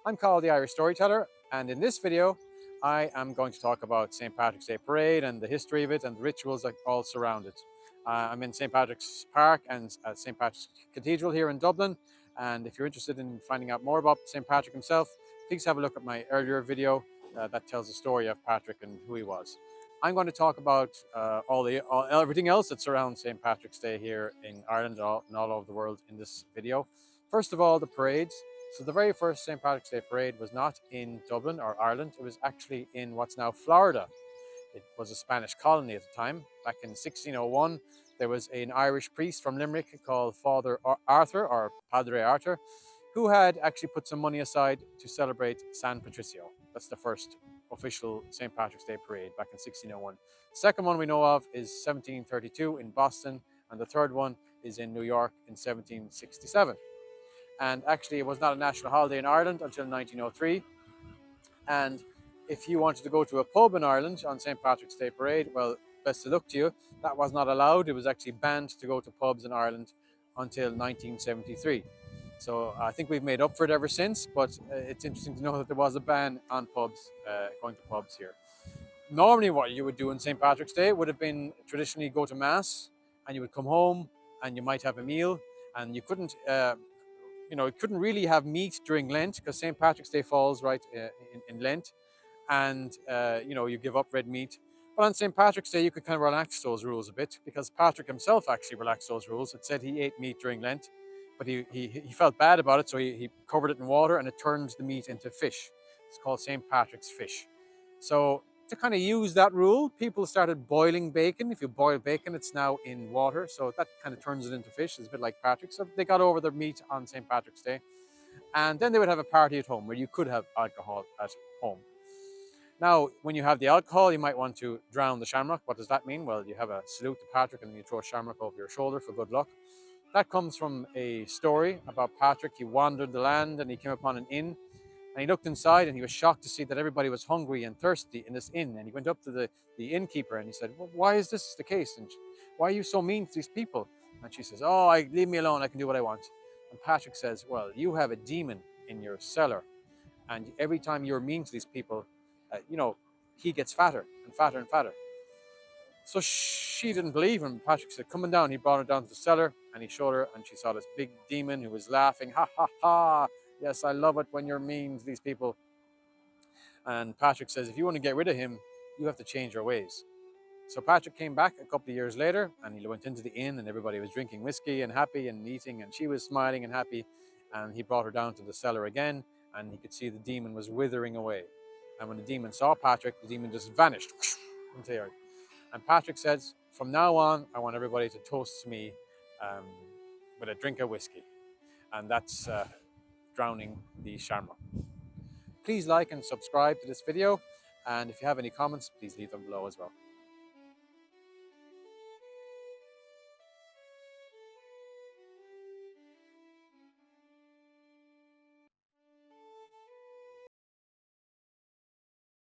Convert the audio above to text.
I'm Cathal, the Irish storyteller, and in this video I am going to talk about St. Patrick's Day Parade and the history of it and the rituals that all surround it. I'm in St. Patrick's Park and St. Patrick's Cathedral here in Dublin, and if you're interested in finding out more about St. Patrick himself, please have a look at my earlier video that tells the story of Patrick and who he was. I'm going to talk about everything else that surrounds St. Patrick's Day here in Ireland and all over the world in this video. First of all, the parades. So the very first St. Patrick's Day parade was not in Dublin or Ireland. It was actually in what's now Florida. It was a Spanish colony at the time. Back in 1601, there was an Irish priest from Limerick called Father Arthur, or Padre Arthur, who had actually put some money aside to celebrate San Patricio. That's the first official St. Patrick's Day parade back in 1601. The second one we know of is 1732 in Boston, and the third one is in New York in 1767. And actually it was not a national holiday in Ireland until 1903. And if you wanted to go to a pub in Ireland on St. Patrick's Day Parade, well, best of luck to you. That was not allowed. It was actually banned to go to pubs in Ireland until 1973. So I think we've made up for it ever since, but it's interesting to know that there was a ban on pubs, going to pubs here. Normally what you would do on St. Patrick's Day would have been traditionally go to Mass, and you would come home and you might have a meal, and you couldn't it couldn't really have meat during Lent because St. Patrick's Day falls right in Lent, and you give up red meat. But on St. Patrick's Day, you could kind of relax those rules a bit because Patrick himself actually relaxed those rules. It said he ate meat during Lent, but he felt bad about it, so he covered it in water and it turned the meat into fish. It's called St. Patrick's fish. So to kind of use that rule, people started boiling bacon. If you boil bacon, it's now in water, so that kind of turns it into fish. It's a bit like Patrick. So they got over their meat on St. Patrick's Day. And then they would have a party at home where you could have alcohol at home. Now, when you have the alcohol, you might want to drown the shamrock. What does that mean? Well, you have a salute to Patrick and then you throw a shamrock over your shoulder for good luck. That comes from a story about Patrick. He wandered the land and he came upon an inn. And he looked inside and he was shocked to see that everybody was hungry and thirsty in this inn. And he went up to the innkeeper and he said, well, why is this the case? And why are you so mean to these people? And she says, oh, leave me alone. I can do what I want. And Patrick says, well, you have a demon in your cellar. And every time you're mean to these people, he gets fatter and fatter and fatter. So she didn't believe him. Patrick said, coming down, he brought her down to the cellar and he showed her, and she saw this big demon who was laughing, ha, ha, ha. Yes, I love it when you're mean to these people. And Patrick says, if you want to get rid of him, you have to change your ways. So Patrick came back a couple of years later and he went into the inn and everybody was drinking whiskey and happy and eating, and she was smiling and happy. And he brought her down to the cellar again and he could see the demon was withering away. And when the demon saw Patrick, the demon just vanished into the earth. And Patrick says, from now on, I want everybody to toast me with a drink of whiskey. And that's drowning the shamrock. Please like and subscribe to this video, and if you have any comments, please leave them below as well.